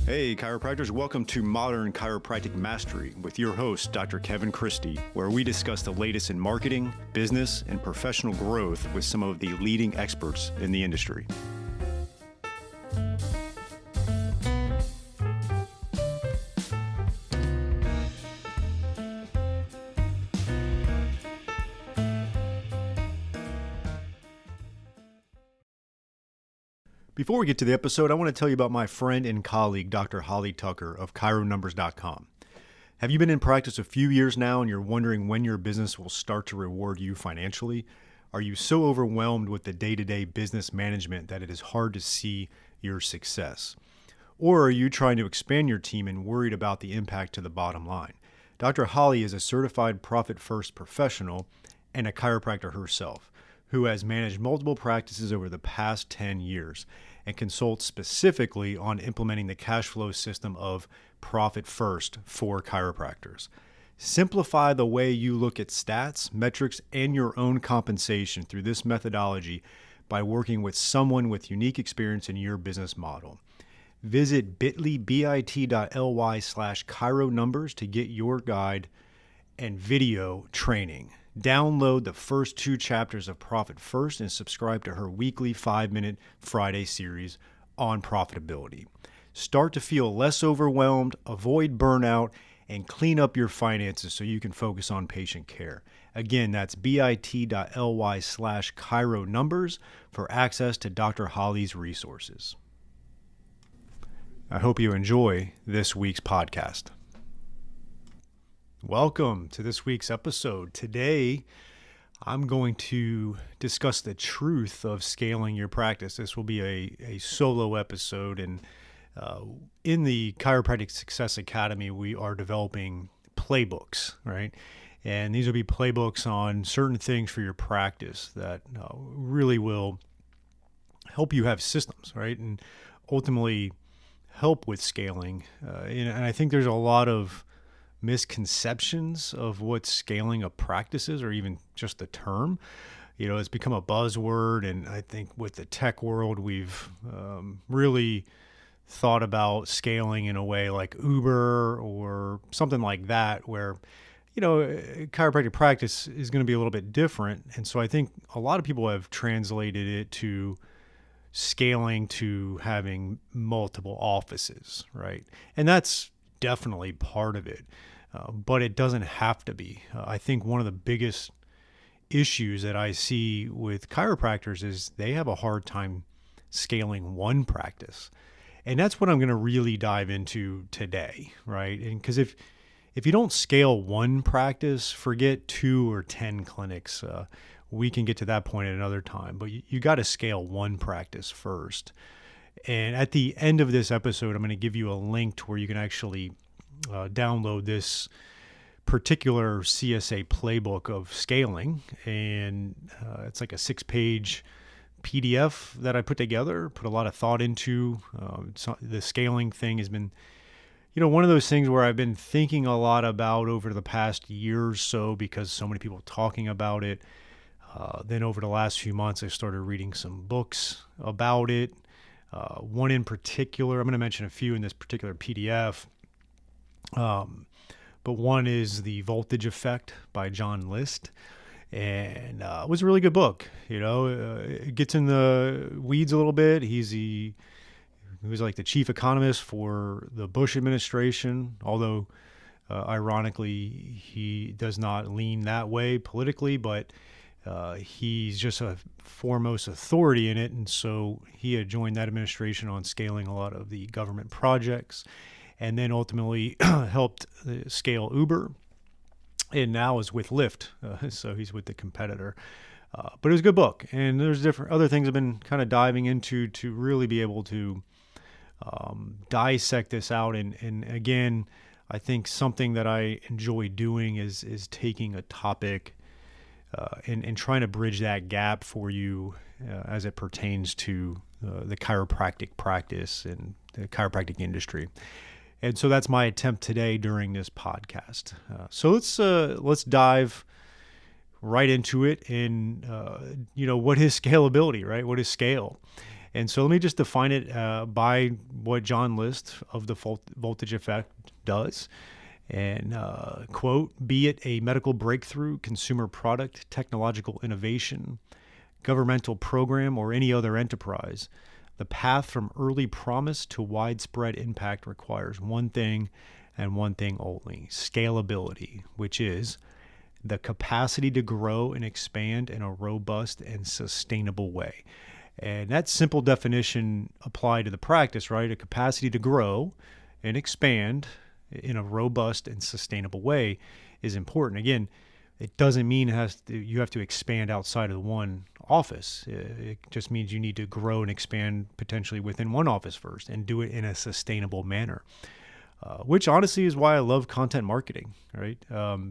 Hey, chiropractors, welcome to Modern Chiropractic Mastery with your host, Dr. Kevin Christie, where we discuss the latest in marketing, business, and professional growth with some of the leading experts in the industry. Before we get to the episode, I want to tell you about my friend and colleague, Dr. Holly Tucker of ChiroNumbers.com. Have you been in practice a few years now and you're wondering when your business will start to reward you financially? Are you so overwhelmed with the day-to-day business management that it is hard to see your success? Or are you trying to expand your team and worried about the impact to the bottom line? Dr. Holly is a certified profit-first professional and a chiropractor herself, who has managed multiple practices over the past 10 years and consults specifically on implementing the cash flow system of Profit First for chiropractors. Simplify the way you look at stats, metrics, and your own compensation through this methodology by working with someone with unique experience in your business model. Visit bit.ly/chironumbers to get your guide and video training. Download the first 2 chapters of Profit First and subscribe to her weekly 5-minute Friday series on profitability. Start to feel less overwhelmed, avoid burnout, and clean up your finances so you can focus on patient care. Again, that's bit.ly/chironumbers for access to Dr. Holly's resources. I hope you enjoy this week's podcast. Welcome to this week's episode. Today, I'm going to discuss the truth of scaling your practice. This will be a solo episode, and in the Chiropractic Success Academy, we are developing playbooks, right? And these will be playbooks on certain things for your practice that really will help you have systems, right? And ultimately help with scaling. And I think there's a lot of misconceptions of what scaling a practice is, or even just the term. You know, it's become a buzzword, and I think with the tech world, we've really thought about scaling in a way like Uber or something like that, where, you know, chiropractic practice is going to be a little bit different. And so I think a lot of people have translated it to scaling to having multiple offices, right? And that's definitely part of it, but it doesn't have to be. I think one of the biggest issues that I see with chiropractors is they have a hard time scaling one practice. And that's what I'm going to really dive into today, right? And because if you don't scale one practice, forget 2 or 10 clinics. We can get to that point at another time, but you got to scale one practice first. And at the end of this episode, I'm going to give you a link to where you can actually download this particular CSA playbook of scaling. And it's like a 6-page PDF that I put together, put a lot of thought into. The scaling thing has been, you know, one of those things where I've been thinking a lot about over the past year or so because so many people are talking about it. Then over the last few months, I started reading some books about it. One in particular, I'm going to mention a few in this particular PDF, but one is The Voltage Effect by John List, and it was a really good book. You know, it gets in the weeds a little bit. He was like the chief economist for the Bush administration, although ironically, he does not lean that way politically, but he's just a foremost authority in it. And so he had joined that administration on scaling a lot of the government projects, and then ultimately helped scale Uber, and now is with Lyft. So he's with the competitor. But it was a good book. And there's different other things I've been kind of diving into to really be able to dissect this out. And again, I think something that I enjoy doing is taking a topic and trying to bridge that gap for you as it pertains to the chiropractic practice and the chiropractic industry. And so that's my attempt today during this podcast. So let's dive right into it. And what is scalability, right? What is scale? And so let me just define it by what John List of the voltage effect does. And quote, be it a medical breakthrough, consumer product, technological innovation, governmental program, or any other enterprise, the path from early promise to widespread impact requires one thing and one thing only: scalability, which is the capacity to grow and expand in a robust and sustainable way. And that simple definition applied to the practice, right? A capacity to grow and expand in a robust and sustainable way is important. Again, it doesn't mean you have to expand outside of the one office. It just means you need to grow and expand potentially within one office first and do it in a sustainable manner, which honestly is why I love content marketing, right?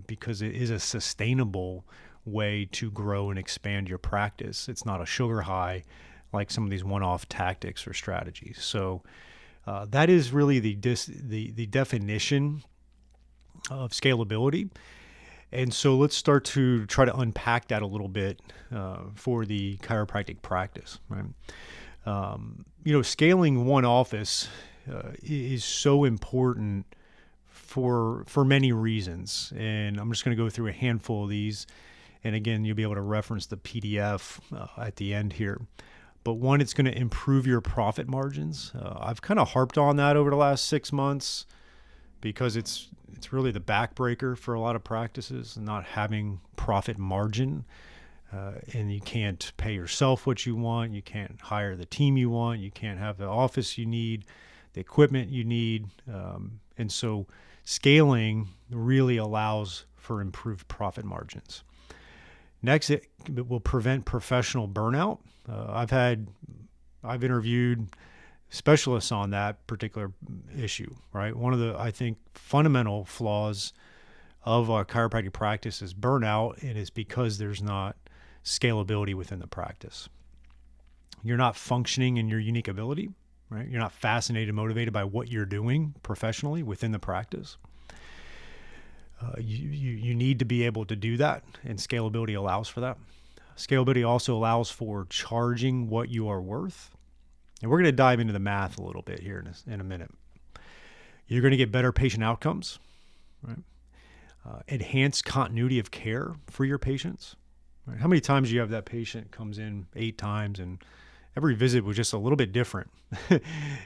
Because it is a sustainable way to grow and expand your practice. It's not a sugar high like some of these one-off tactics or strategies. So that is really the definition of scalability. And so let's start to try to unpack that a little bit for the chiropractic practice, right? Scaling one office is so important for many reasons. And I'm just going to go through a handful of these. And again, you'll be able to reference the PDF at the end here. But one, it's going to improve your profit margins. I've kind of harped on that over the last 6 months because it's really the backbreaker for a lot of practices, not having profit margin. And you can't pay yourself what you want. You can't hire the team you want. You can't have the office you need, the equipment you need. And so scaling really allows for improved profit margins. Next, it will prevent professional burnout. I've interviewed specialists on that particular issue, right? One of the, I think, fundamental flaws of our chiropractic practice is burnout, and it's because there's not scalability within the practice. You're not functioning in your unique ability, right? You're not fascinated and motivated by what you're doing professionally within the practice. You need to be able to do that, and scalability allows for that. Scalability also allows for charging what you are worth. And we're going to dive into the math a little bit here in a minute. You're going to get better patient outcomes, right? Enhanced continuity of care for your patients. Right? How many times do you have that patient comes in 8 times and every visit was just a little bit different?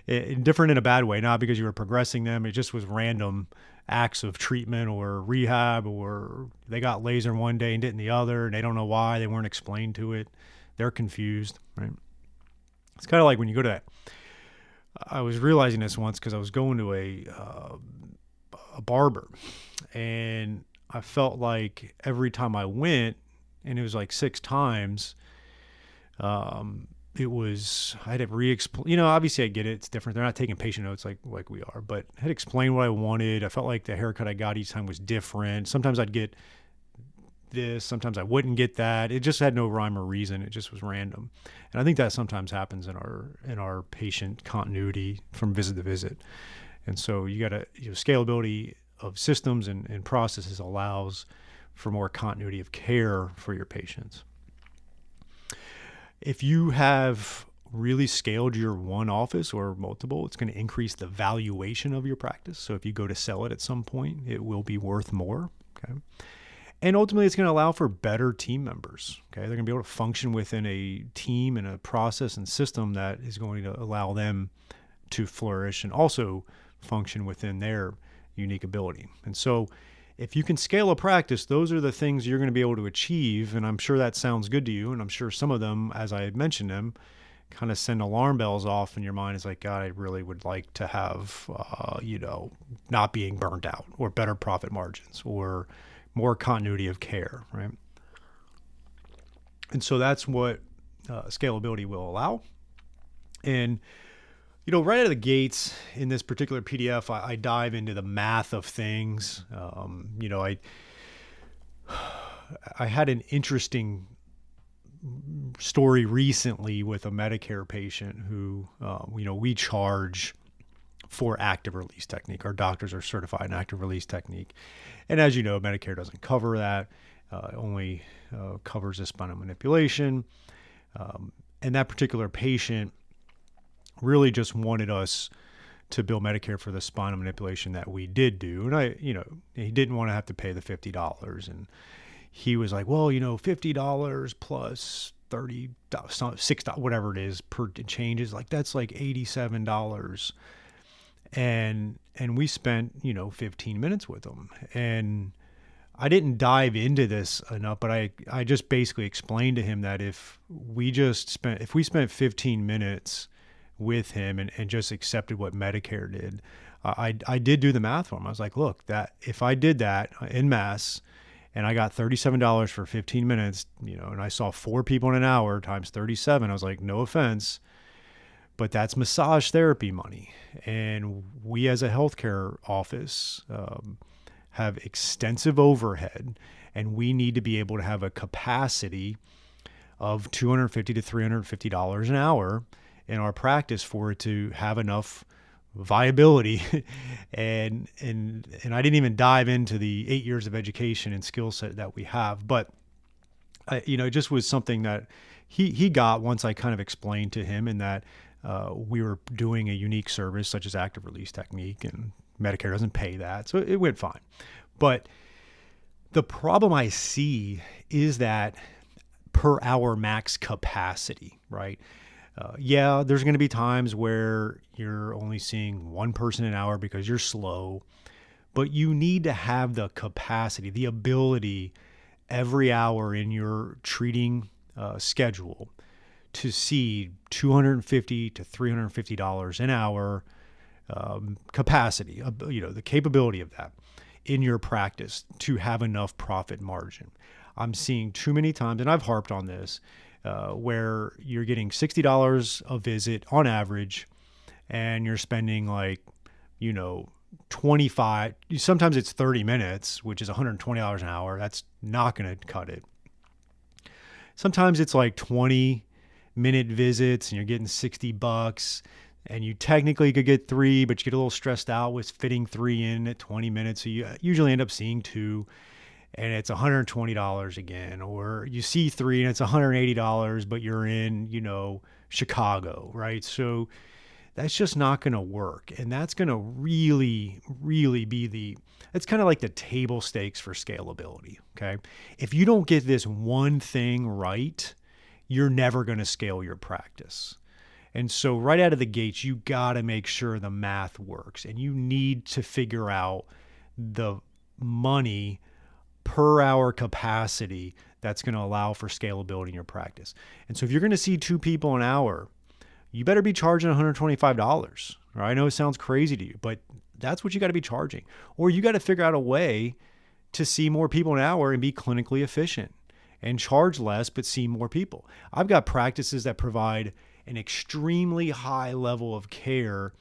Different in a bad way, not because you were progressing them. It just was random acts of treatment or rehab, or they got laser one day and didn't the other, and they don't know why. They weren't explained to it. They're confused, right? It's kind of like when you go to that. I was realizing this once because I was going to a barber, and I felt like every time I went, and it was like 6 times, I had to re-explain, obviously I get it. It's different. They're not taking patient notes like we are, but I had to explain what I wanted. I felt like the haircut I got each time was different. Sometimes I'd get this, sometimes I wouldn't get that. It just had no rhyme or reason. It just was random. And I think that sometimes happens in our patient continuity from visit to visit. And so you got to, scalability of systems and processes allows for more continuity of care for your patients. If you have really scaled your one office or multiple, it's going to increase the valuation of your practice. So if you go to sell it at some point, it will be worth more. Okay. And ultimately, it's going to allow for better team members. Okay. They're going to be able to function within a team and a process and system that is going to allow them to flourish and also function within their unique ability. And so if you can scale a practice, those are the things you're going to be able to achieve. And I'm sure that sounds good to you. And I'm sure some of them, as I had mentioned them, kind of send alarm bells off in your mind. It's like, God, I really would like to have, not being burnt out, or better profit margins, or more continuity of care, right? And so that's what scalability will allow. And right out of the gates in this particular PDF, I dive into the math of things. I had an interesting story recently with a Medicare patient who, we charge for active release technique. Our doctors are certified in active release technique. And as you know, Medicare doesn't cover that. It only covers the spinal manipulation. And that particular patient really just wanted us to bill Medicare for the spinal manipulation that we did do. And he didn't want to have to pay the $50. And he was like, well, $50 plus $30, $6, whatever it is per changes, like that's like $87. And we spent, 15 minutes with him. And I didn't dive into this enough, but I just basically explained to him that if we spent 15 minutes with him and just accepted what Medicare did, I did do the math for him. I was like, look, that if I did that en masse and I got $37 for 15 minutes, and I saw 4 people in an hour times 37, I was like, no offense, but that's massage therapy money. And we as a healthcare office have extensive overhead, and we need to be able to have a capacity of $250 to $350 an hour in our practice for it to have enough viability. and I didn't even dive into the 8 years of education and skill set that we have, but it just was something that he got once I kind of explained to him, and that we were doing a unique service such as active release technique, and Medicare doesn't pay that. So it went fine. But the problem I see is that per hour max capacity, right? There's going to be times where you're only seeing one person an hour because you're slow, but you need to have the capacity, the ability every hour in your treating schedule to see $250 to $350 an hour capacity, the capability of that in your practice to have enough profit margin. I'm seeing too many times, and I've harped on this, where you're getting $60 a visit on average, and you're spending 25, sometimes it's 30 minutes, which is $120 an hour. That's not going to cut it. Sometimes it's like 20-minute visits and you're getting $60, and you technically could get 3, but you get a little stressed out with fitting 3 in at 20 minutes. So you usually end up seeing 2, and it's $120 again. Or you see 3 and it's $180, but you're in, Chicago, right? So that's just not going to work. And that's going to really, really be it's kind of like the table stakes for scalability. Okay. If you don't get this one thing right, you're never going to scale your practice. And so right out of the gates, you got to make sure the math works, and you need to figure out the money per hour capacity that's going to allow for scalability in your practice. And so if you're going to see 2 people an hour, you better be charging $125. Right? I know it sounds crazy to you, but that's what you got to be charging. Or you got to figure out a way to see more people an hour and be clinically efficient and charge less, but see more people. I've got practices that provide an extremely high level of care.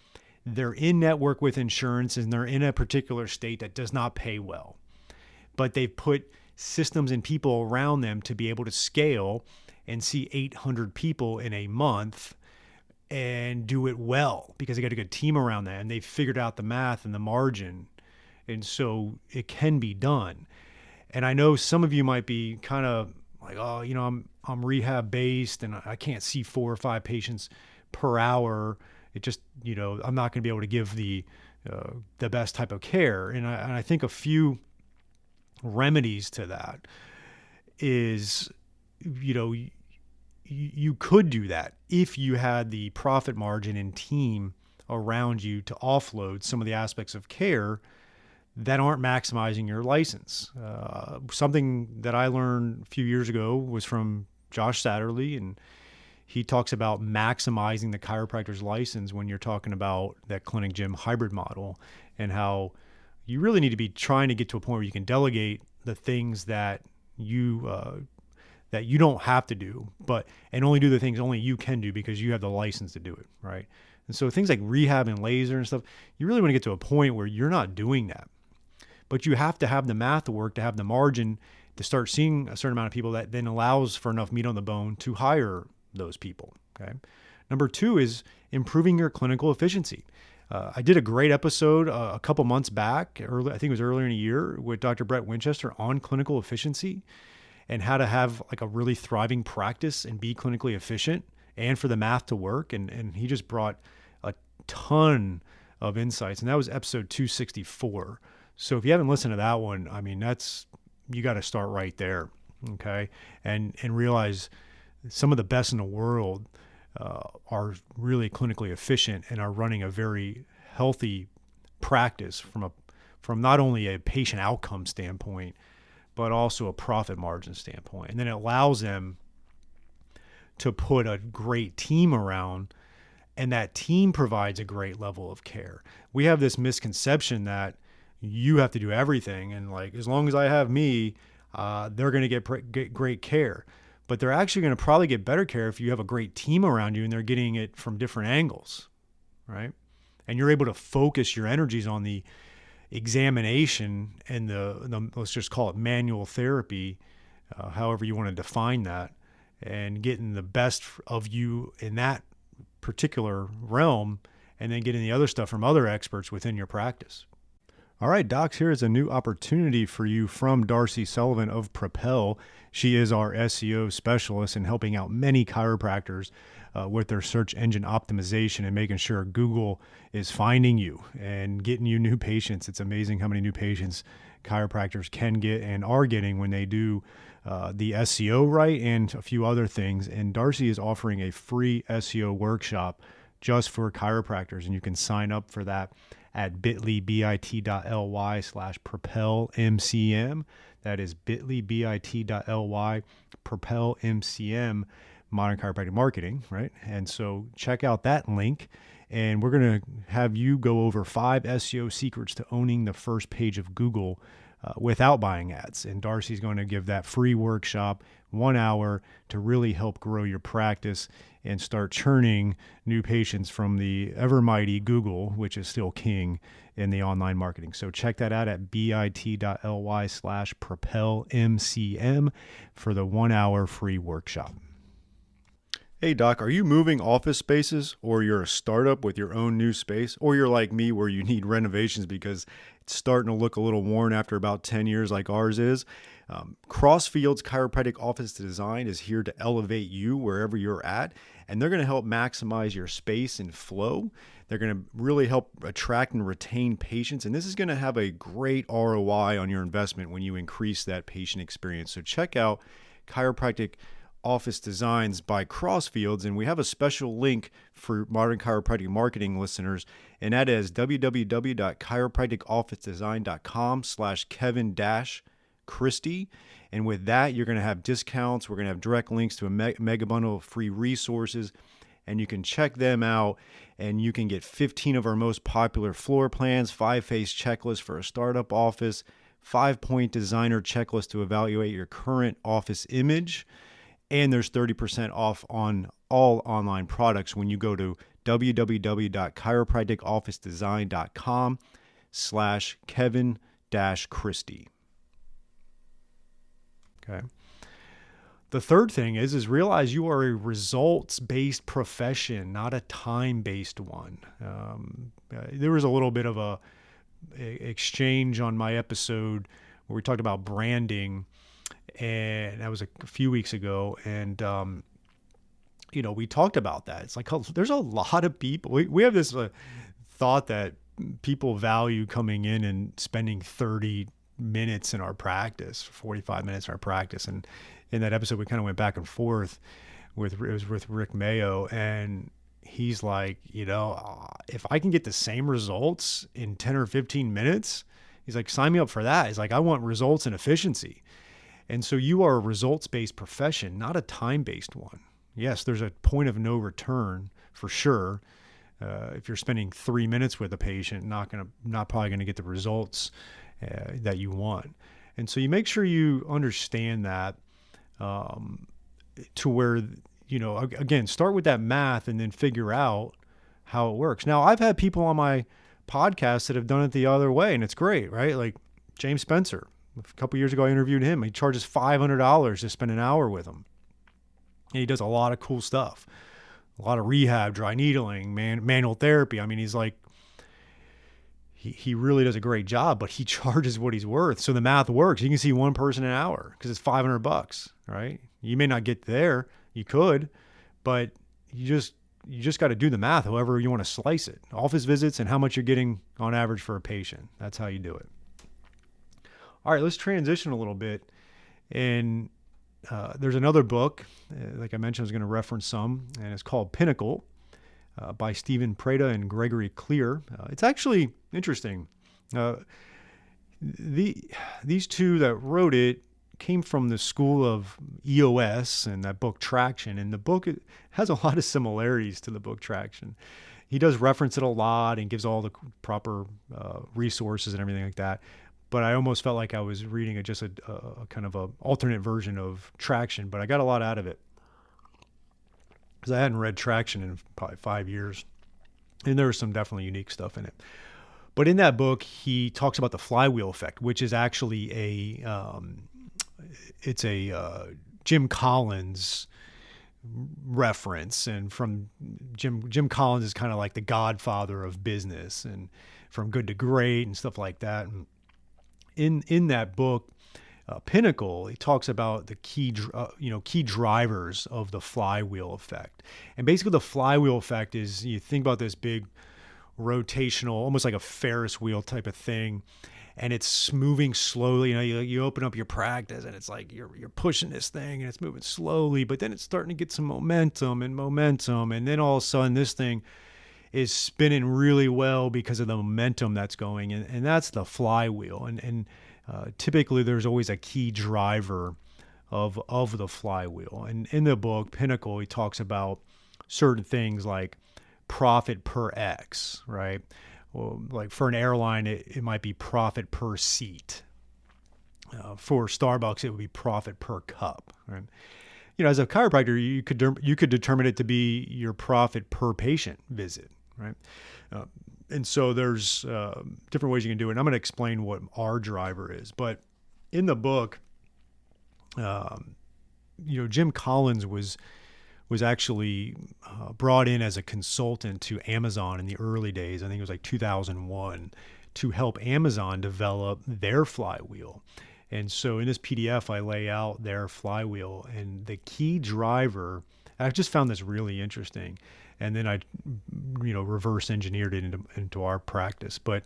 They're in network with insurance, and they're in a particular state that does not pay well, but they've put systems and people around them to be able to scale and see 800 people in a month and do it well because they got a good team around that, and they've figured out the math and the margin. And so it can be done. And I know some of you might be kind of like, oh, I'm rehab based and I can't see 4 or 5 patients per hour. It just, I'm not going to be able to give the best type of care. And I think a few remedies to that is, you could do that if you had the profit margin and team around you to offload some of the aspects of care that aren't maximizing your license. Something that I learned a few years ago was from Josh Satterley, and he talks about maximizing the chiropractor's license when you're talking about that clinic gym hybrid model, and how you really need to be trying to get to a point where you can delegate the things that you don't have to do, and only do the things only you can do because you have the license to do it, right? And so things like rehab and laser and stuff, you really want to get to a point where you're not doing that. But you have to have the math to work, to have the margin to start seeing a certain amount of people that then allows for enough meat on the bone to hire those people, okay? Number 2 is improving your clinical efficiency. I did a great episode a couple months back, I think it was earlier in the year, with Dr. Brett Winchester on clinical efficiency and how to have like a really thriving practice and be clinically efficient and for the math to work. And he just brought a ton of insights. And that was episode 264. So if you haven't listened to that one, I mean, you got to start right there. Okay. And realize some of the best in the world are really clinically efficient and are running a very healthy practice from not only a patient outcome standpoint, but also a profit margin standpoint. And then it allows them to put a great team around, and that team provides a great level of care. We have this misconception that you have to do everything, and like, as long as I have me, they're going to get great care. But they're actually going to probably get better care if you have a great team around you and they're getting it from different angles, right? And you're able to focus your energies on the examination and the let's just call it manual therapy, however you want to define that, and getting the best of you in that particular realm, and then getting the other stuff from other experts within your practice. All right, docs, here is a new opportunity for you from Darcy Sullivan of Propel. She is our SEO specialist in helping out many chiropractors with their search engine optimization and making sure Google is finding you and getting you new patients. It's amazing how many new patients chiropractors can get and are getting when they do the SEO right and a few other things. And Darcy is offering a free SEO workshop just for chiropractors, and you can sign up for that at bit.ly/propelmcm. That is bit.ly/propelmcm, Modern Chiropractic Marketing, right? And so check out that link, and we're going to have you go over 5 SEO secrets to owning the first page of Google without buying ads. And Darcy's going to give that free workshop, 1 hour, to really help grow your practice and start churning new patients from the ever mighty Google, which is still king in the online marketing. So check that out at bit.ly/propelmcm for the 1 hour free workshop. Hey doc, are you moving office spaces, or you're a startup with your own new space, or you're like me where you need renovations because it's starting to look a little worn after about 10 years like ours is? Crossfield's Chiropractic Office Design is here to elevate you wherever you're at, and they're going to help maximize your space and flow. They're going to really help attract and retain patients, and this is going to have a great ROI on your investment when you increase that patient experience. So check out Chiropractic Office Designs by Crossfields, and we have a special link for Modern Chiropractic Marketing listeners, and that is www.chiropracticofficedesign.com/Kevin-Christie. And with that, you're going to have discounts. We're going to have direct links to a mega bundle of free resources, and you can check them out, and you can get 15 of our most popular floor plans, 5-phase checklist for a startup office, 5-point designer checklist to evaluate your current office image. And there's 30% off on all online products when you go to www.chiropracticofficedesign.com/Kevin-Christie. Okay. The third thing is realize you are a results-based profession, not a time-based one. There was a little bit of a exchange on my episode where we talked about branding, and that was a few weeks ago. And, we talked about that. It's like, there's a lot of people. We have this thought that people value coming in and spending 30 minutes in our practice, 45 minutes in our practice. And in that episode, we kind of went back and forth it was with Rick Mayo. And he's like, if I can get the same results in 10 or 15 minutes, he's like, sign me up for that. He's like, I want results and efficiency. And so you are a results-based profession, not a time-based one. Yes, there's a point of no return for sure. If you're spending 3 minutes with a patient, not probably going to get the results that you want. And so you make sure you understand that to where, again, start with that math and then figure out how it works. Now, I've had people on my podcast that have done it the other way, and it's great, right? Like James Spencer. A couple of years ago, I interviewed him. He charges $500 to spend an hour with him. And he does a lot of cool stuff, a lot of rehab, dry needling, manual therapy. I mean, he's like, he really does a great job, but he charges what he's worth. So the math works. You can see one person an hour because it's $500, right? You may not get there. You could, but you just got to do the math, however you want to slice it. Office visits and how much you're getting on average for a patient. That's how you do it. All right, let's transition a little bit. And there's another book, like I mentioned, I was going to reference some, and it's called Pinnacle by Stephen Prada and Gregory Clear. It's actually interesting. These two that wrote it came from the school of EOS and that book Traction. And the book has a lot of similarities to the book Traction. He does reference it a lot and gives all the proper resources and everything like that. But I almost felt like I was reading just a kind of a alternate version of Traction, but I got a lot out of it because I hadn't read Traction in probably 5 years. And there was some definitely unique stuff in it. But in that book, he talks about the flywheel effect, which is actually it's a Jim Collins reference. And from Jim Collins is kind of like the godfather of business and From Good to Great and stuff like that. And in that book, Pinnacle, he talks about the key drivers of the flywheel effect. And basically the flywheel effect is, you think about this big rotational, almost like a Ferris wheel type of thing, and it's moving slowly. You open up your practice and it's like you're pushing this thing and it's moving slowly, but then it's starting to get some momentum, and then all of a sudden this thing is spinning really well because of the momentum that's going, and that's the flywheel. And typically there's always a key driver of the flywheel. And in the book Pinnacle, he talks about certain things like profit per X, right? Well, like for an airline, it might be profit per seat. For Starbucks, it would be profit per cup, right? As a chiropractor, you could determine it to be your profit per patient visit, right? And so there's different ways you can do it. And I'm going to explain what our driver is. But in the book, Jim Collins was actually brought in as a consultant to Amazon in the early days. I think it was like 2001, to help Amazon develop their flywheel. And so in this PDF, I lay out their flywheel, and the key driver, I just found this really interesting. And then I, reverse engineered it into our practice. But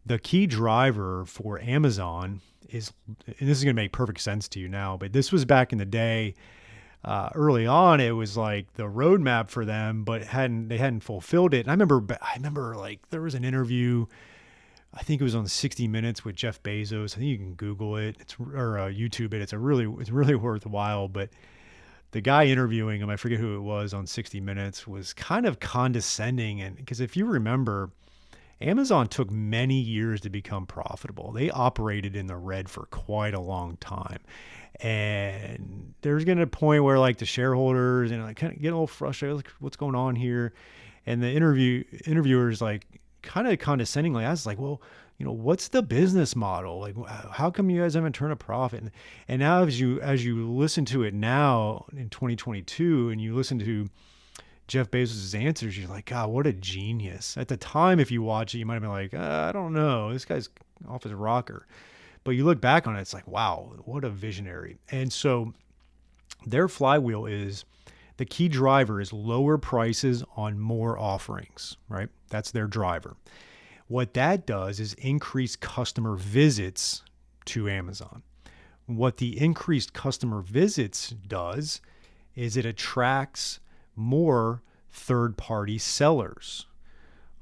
the key driver for Amazon is, and this is going to make perfect sense to you now, but this was back in the day. Early on, it was like the roadmap for them, but they hadn't fulfilled it. And I remember like there was an interview, I think it was on 60 Minutes with Jeff Bezos. I think you can Google it, or YouTube it. It's really worthwhile. But the guy interviewing him, I forget who it was, on 60 Minutes, was kind of condescending. And because if you remember, Amazon took many years to become profitable. They operated in the red for quite a long time. And there's going to be a point where like the shareholders and kind of get a little frustrated, like, what's going on here? And the interviewers like kind of condescendingly asked, like, well, what's the business model? Like, how come you guys haven't turned a profit? And now as you listen to it now in 2022, and you listen to Jeff Bezos' answers, you're like, God, what a genius. At the time, if you watch it, you might have been like, I don't know, this guy's off his rocker. But you look back on it, it's like, wow, what a visionary. And so their flywheel is, the key driver is lower prices on more offerings, right? That's their driver. What that does is increase customer visits to Amazon. What the increased customer visits does is it attracts more third-party sellers.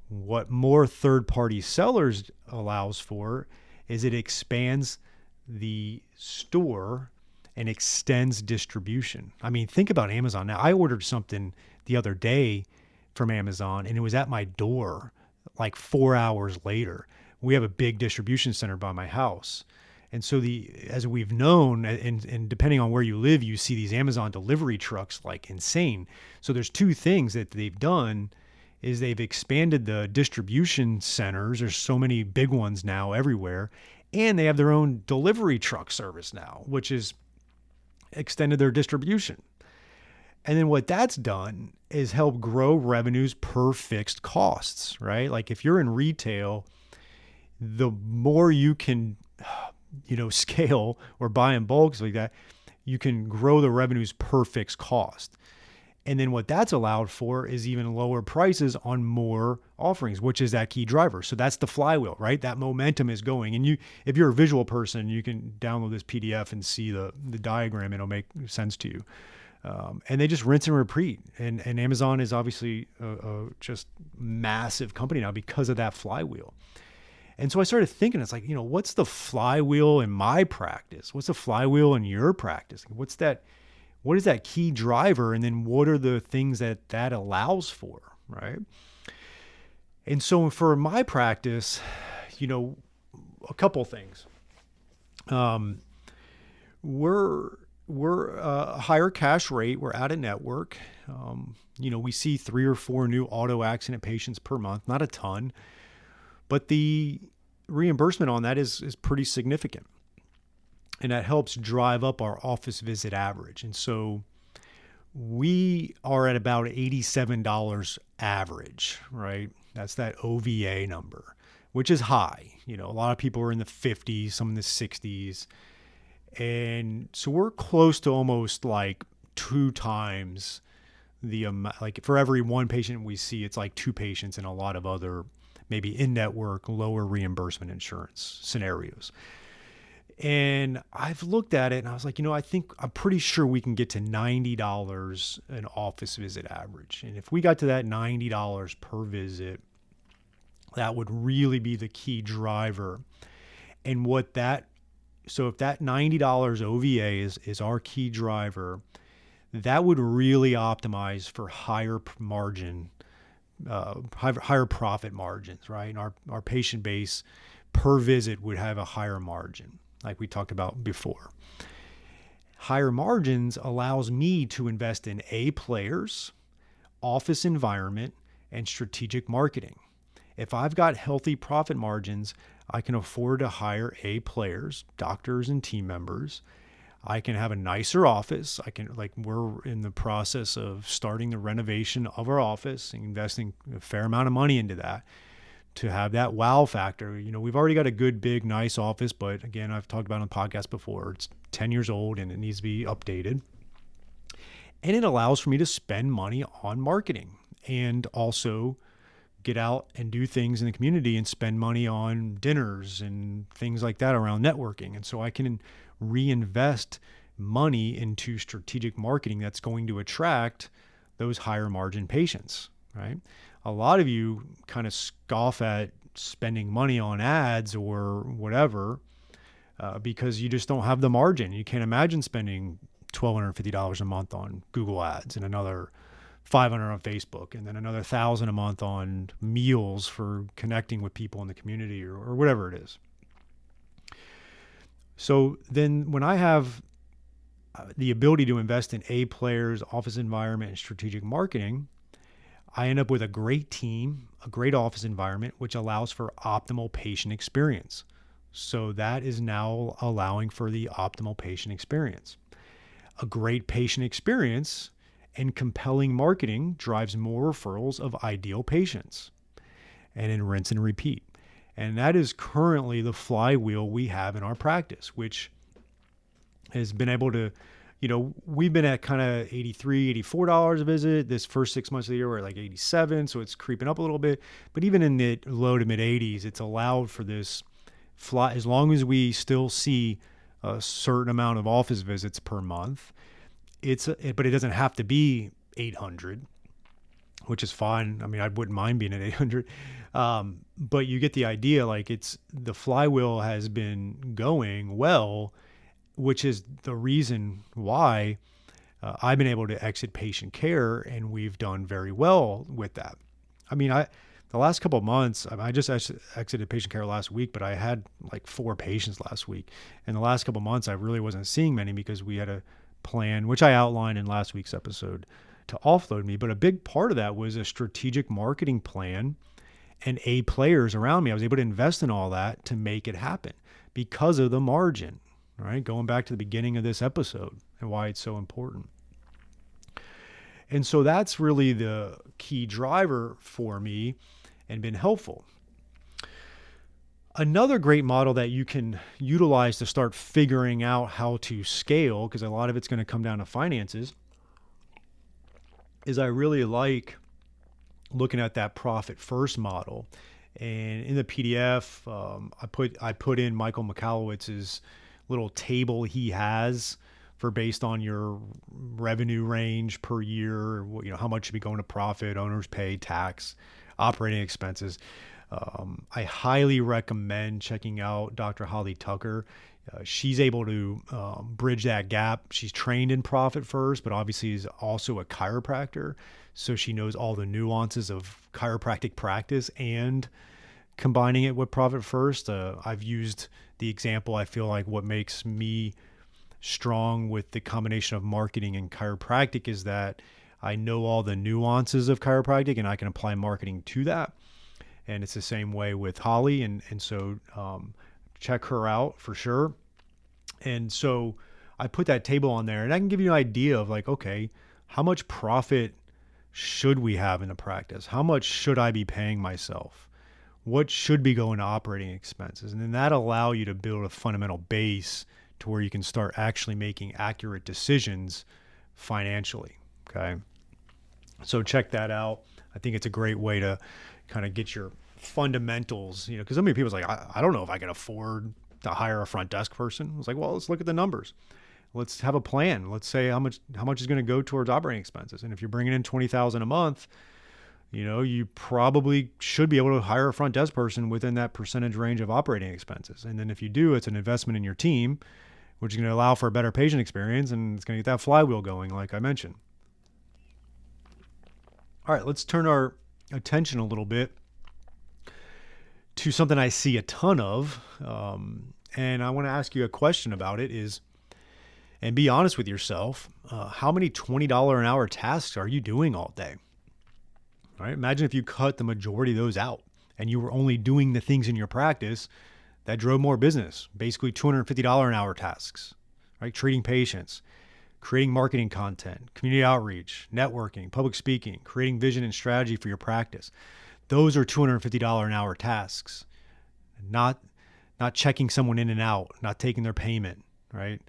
What more third-party sellers allows for is it expands the store and extends distribution. I mean, think about Amazon. Now, I ordered something the other day from Amazon, and it was at my door like 4 hours later. We have a big distribution center by my house. And so as we've known, and depending on where you live, you see these Amazon delivery trucks like insane. So there's two things that they've done is they've expanded the distribution centers. There's so many big ones now everywhere. And they have their own delivery truck service now, which is extended their distribution. And then what that's done is help grow revenues per fixed costs, right? Like if you're in retail, the more you can, scale or buy in bulk, like that, you can grow the revenues per fixed cost. And then what that's allowed for is even lower prices on more offerings, which is that key driver. So that's the flywheel, right? That momentum is going. And if you're a visual person, you can download this PDF and see the diagram. It'll make sense to you. And they just rinse and repeat. And Amazon is obviously a just massive company now because of that flywheel. And so I started thinking, it's like, what's the flywheel in my practice? What's the flywheel in your practice? What is that key driver? And then what are the things that allows for, right? And so for my practice, a couple things. We're a higher cash rate. We're out of network. We see 3 or 4 new auto accident patients per month, not a ton, but the reimbursement on that is pretty significant. And that helps drive up our office visit average. And so we are at about $87 average, right? That's that OVA number, which is high. A lot of people are in the 50s, some in the 60s. And so we're close to almost like 2 times the amount. Like for every 1 patient we see, it's like 2 patients in a lot of other maybe in-network, lower reimbursement insurance scenarios. And I've looked at it and I was like, I'm pretty sure we can get to $90 an office visit average. And if we got to that $90 per visit, that would really be the key driver. And so if that $90 OVA is our key driver, that would really optimize for higher margin, higher profit margins, right? And our patient base per visit would have a higher margin, like we talked about before. Higher margins allows me to invest in A players, office environment, and strategic marketing. If I've got healthy profit margins, I can afford to hire A players, doctors and team members. I can have a nicer office. We're in the process of starting the renovation of our office and investing a fair amount of money into that to have that wow factor. We've already got a good, big, nice office, but again, I've talked about it on the podcast before. It's 10 years old and it needs to be updated. And it allows for me to spend money on marketing and also get out and do things in the community and spend money on dinners and things like that around networking. And so I can reinvest money into strategic marketing that's going to attract those higher margin patients, right? A lot of you kind of scoff at spending money on ads or whatever because you just don't have the margin. You can't imagine spending $1,250 a month on Google ads and another $500 on Facebook and then another $1,000 a month on meals for connecting with people in the community or whatever it is. So then when I have the ability to invest in A players, office environment, and strategic marketing, I end up with a great team, a great office environment, which allows for optimal patient experience. So that is now allowing for the optimal patient experience. A great patient experience and compelling marketing drives more referrals of ideal patients, and then rinse and repeat. And that is currently the flywheel we have in our practice, which has been able to, we've been at kind of $83, $84 a visit. This first 6 months of the year, we're at like 87. So it's creeping up a little bit, but even in the low to mid 80s, it's allowed for this fly, as long as we still see a certain amount of office visits per month. But it doesn't have to be 800, which is fine. I mean, I wouldn't mind being at 800. But you get the idea, like the flywheel has been going well, which is the reason why I've been able to exit patient care, and we've done very well with that. I mean, the last couple of months, I just exited patient care last week, but I had like 4 patients last week. And the last couple of months, I really wasn't seeing many because we had a plan, which I outlined in last week's episode, to offload me. But a big part of that was a strategic marketing plan and A players around me. I was able to invest in all that to make it happen because of the margin, right? Going back to the beginning of this episode and why it's so important. And so that's really the key driver for me and been helpful. Another great model that you can utilize to start figuring out how to scale, because a lot of it's going to come down to finances, is I really like looking at that profit first model. And in the PDF, I put in Michael Michalowicz's little table he has for based on your revenue range per year, how much should be going to profit, owner's pay, tax, operating expenses. I highly recommend checking out Dr. Holly Tucker. She's able to bridge that gap. She's trained in profit first, but obviously is also a chiropractor. So she knows all the nuances of chiropractic practice and combining it with profit first. I've used the example, I feel like what makes me strong with the combination of marketing and chiropractic is that I know all the nuances of chiropractic and I can apply marketing to that. And it's the same way with Holly. And so check her out for sure. And so I put that table on there and I can give you an idea of like, okay, how much profit should we have in the practice? How much should I be paying myself? What should be going to operating expenses? And then that'll allow you to build a fundamental base to where you can start actually making accurate decisions financially. Okay. So check that out. I think it's a great way to kind of get your fundamentals, because so many people's like, I don't know if I can afford to hire a front desk person. I was like, well, let's look at the numbers. Let's have a plan. Let's say how much is going to go towards operating expenses. And if you're bringing in $20,000 a month, you probably should be able to hire a front desk person within that percentage range of operating expenses. And then if you do, it's an investment in your team, which is going to allow for a better patient experience and it's going to get that flywheel going, like I mentioned. All right, let's turn our attention a little bit to something I see a ton of. And I want to ask you a question about it and be honest with yourself. How many $20 an hour tasks are you doing all day? All right. Imagine if you cut the majority of those out and you were only doing the things in your practice that drove more business, basically $250 an hour tasks, right? Treating patients, creating marketing content, community outreach, networking, public speaking, creating vision and strategy for your practice. Those are $250 an hour tasks, not checking someone in and out, not taking their payment, right?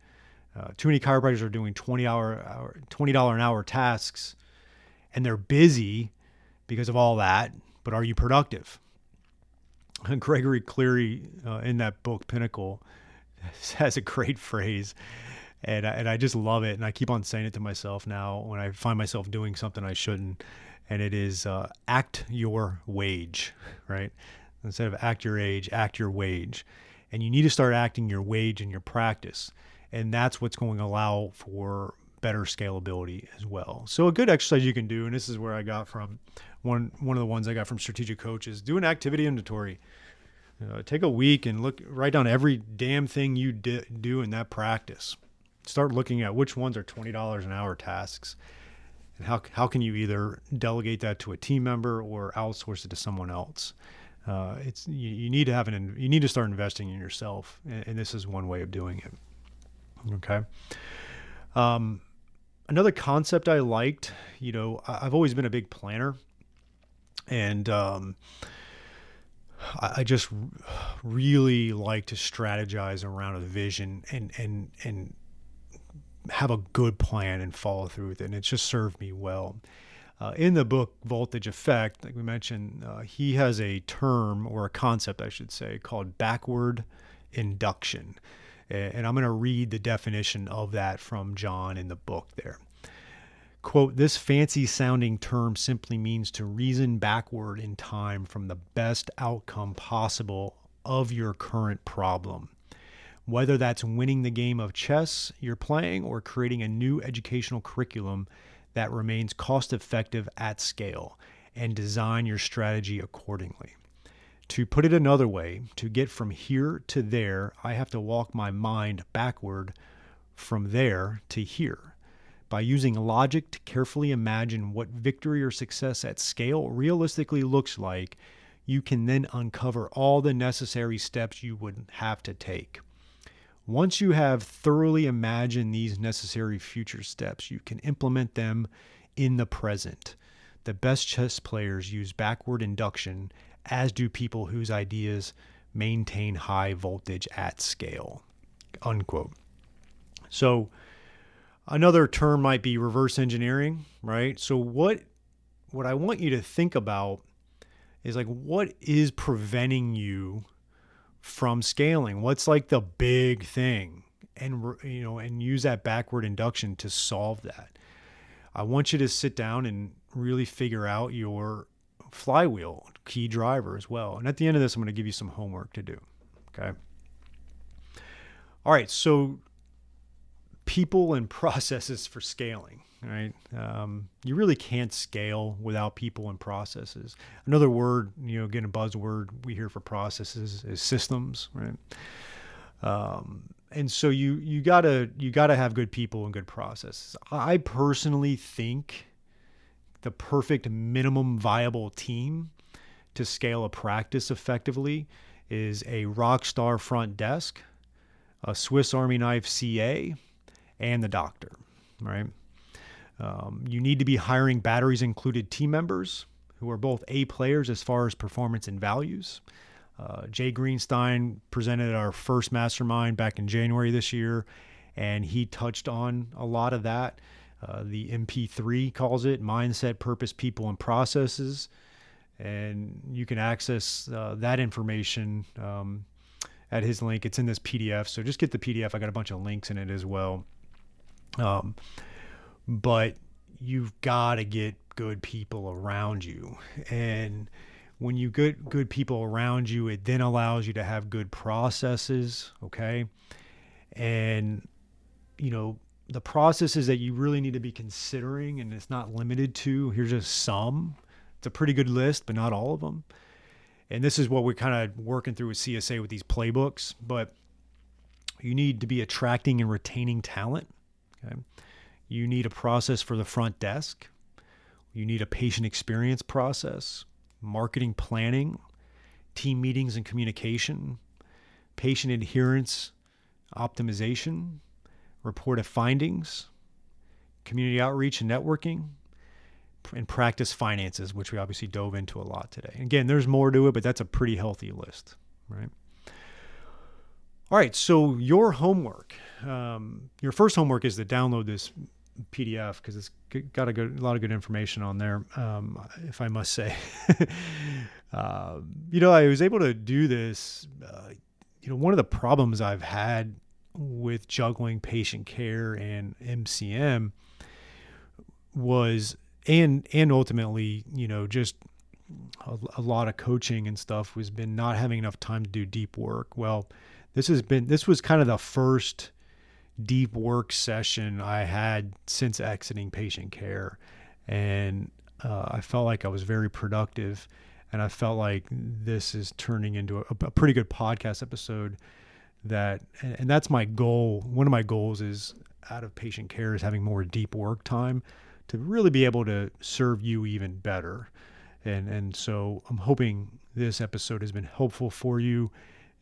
Too many chiropractors are doing $20 an hour tasks and they're busy because of all that, but are you productive? And Gregory Cleary in that book, Pinnacle, has a great phrase, and I just love it. And I keep on saying it to myself now when I find myself doing something I shouldn't, and it is act your wage, right? Instead of act your age, act your wage. And you need to start acting your wage in your practice. And that's what's going to allow for better scalability as well. So a good exercise you can do, and this is where I got from one of the ones I got from Strategic Coaches, do an activity inventory. Take a week and write down every damn thing you do in that practice. Start looking at which ones are $20 an hour tasks, and how can you either delegate that to a team member or outsource it to someone else. You need to start investing in yourself, and this is one way of doing it. Okay. Another concept I liked, I've always been a big planner, and I just really like to strategize around a vision and have a good plan and follow through with it. And it's just served me well. In the book, Voltage Effect, like we mentioned, he has a term, or a concept, I should say, called backward induction. And I'm going to read the definition of that from John in the book there. Quote, "This fancy sounding term simply means to reason backward in time from the best outcome possible of your current problem. Whether that's winning the game of chess you're playing or creating a new educational curriculum that remains cost effective at scale, and design your strategy accordingly. To put it another way, to get from here to there, I have to walk my mind backward from there to here. By using logic to carefully imagine what victory or success at scale realistically looks like, you can then uncover all the necessary steps you would have to take. Once you have thoroughly imagined these necessary future steps, you can implement them in the present. The best chess players use backward induction, as do people whose ideas maintain high voltage at scale." Unquote. So Another term might be reverse engineering, right? So what I want you to think about is like, what is preventing you from scaling? What's like the big thing? And use that backward induction to solve that. I want you to sit down and really figure out your flywheel key driver as well. And at the end of this, I'm going to give you some homework to do. Okay. All right. So people and processes for scaling, right? You really can't scale without people and processes. Another word, again, a buzzword we hear for processes is systems, right? And so you gotta have good people and good processes. I personally think the perfect minimum viable team to scale a practice effectively is a rock star front desk, a Swiss Army knife CA, and the doctor, right? You need to be hiring batteries included team members who are both A players as far as performance and values. Jay Greenstein presented at our first mastermind back in January this year, and he touched on a lot of that. The MP3 calls it mindset, purpose, people, and processes. And you can access that information at his link. It's in this PDF. So just get the PDF. I got a bunch of links in it as well. But you've got to get good people around you. And when you get good people around you, it then allows you to have good processes. Okay. And, the processes that you really need to be considering, and it's not limited to, here's just some. It's a pretty good list, but not all of them. And this is what we're kind of working through with CSA with these playbooks. But you need to be attracting and retaining talent. Okay. You need a process for the front desk. You need a patient experience process, marketing planning, team meetings and communication, patient adherence optimization, report of findings, community outreach and networking, and practice finances, which we obviously dove into a lot today. Again, there's more to it, but that's a pretty healthy list, right? All right, so your homework. Your first homework is to download this PDF because it's got a lot of good information on there, if I must say. I was able to do this. One of the problems I've had with juggling patient care and MCM was, and ultimately, just a lot of coaching and stuff has been not having enough time to do deep work. Well, this was kind of the first deep work session I had since exiting patient care. And I felt like I was very productive, and I felt like this is turning into a pretty good podcast episode and that's my goal. One of my goals is out of patient care is having more deep work time to really be able to serve you even better. And so I'm hoping this episode has been helpful for you,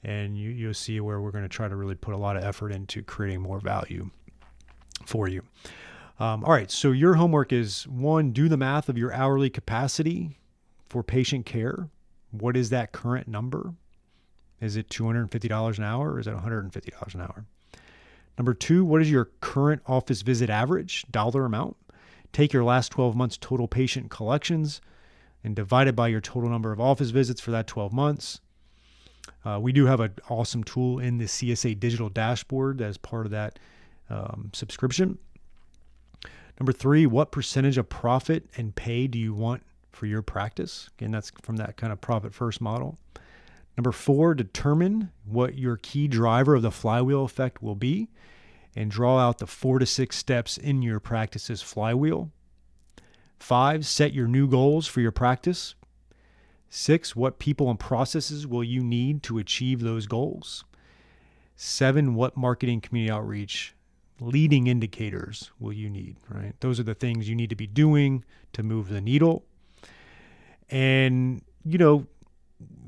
and you'll see where we're going to try to really put a lot of effort into creating more value for you. All right. So your homework is 1, do the math of your hourly capacity for patient care. What is that current number? Is it $250 an hour, or is it $150 an hour? Number 2, what is your current office visit average dollar amount? Take your last 12 months total patient collections and divide it by your total number of office visits for that 12 months. We do have an awesome tool in the CSA digital dashboard as part of that subscription. Number 3, what percentage of profit and pay do you want for your practice? Again, that's from that kind of profit first model. Number 4, determine what your key driver of the flywheel effect will be and draw out the 4 to 6 steps in your practice's flywheel. 5, set your new goals for your practice. 6, what people and processes will you need to achieve those goals? 7, what marketing, community outreach, leading indicators will you need, right? Those are the things you need to be doing to move the needle. And,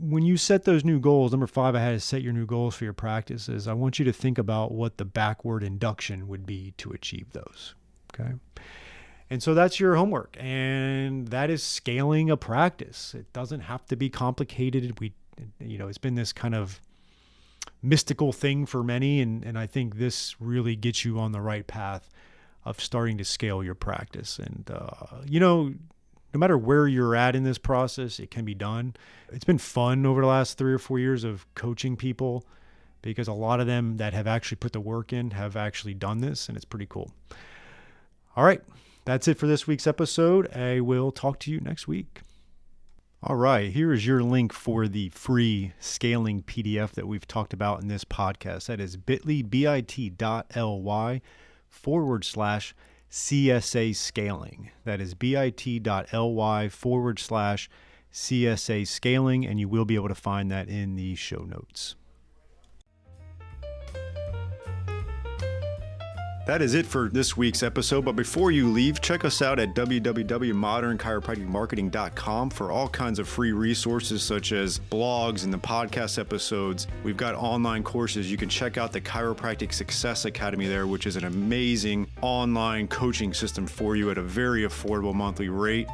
when you set those new goals, number 5, I had to set your new goals for your practices. I want you to think about what the backward induction would be to achieve those. Okay. And so that's your homework, and that is scaling a practice. It doesn't have to be complicated. It's been this kind of mystical thing for many, and I think this really gets you on the right path. of starting to scale your practice. And, no matter where you're at in this process, it can be done. It's been fun over the last 3 or 4 years of coaching people, because a lot of them that have actually put the work in have actually done this, and it's pretty cool. All right, that's it for this week's episode. I will talk to you next week. All right, here is your link for the free scaling PDF that we've talked about in this podcast. That is bit.ly/CSA scaling. That is bit.ly/CSA scaling, and you will be able to find that in the show notes. That is it for this week's episode. But before you leave, check us out at www.modernchiropracticmarketing.com for all kinds of free resources such as blogs and the podcast episodes. We've got online courses. You can check out the Chiropractic Success Academy there, which is an amazing online coaching system for you at a very affordable monthly rate.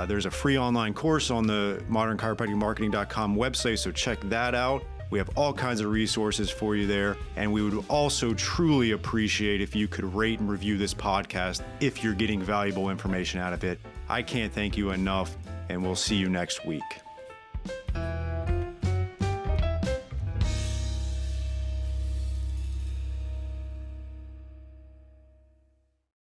There's a free online course on the modernchiropracticmarketing.com website, so check that out. We have all kinds of resources for you there. And we would also truly appreciate if you could rate and review this podcast if you're getting valuable information out of it. I can't thank you enough, and we'll see you next week.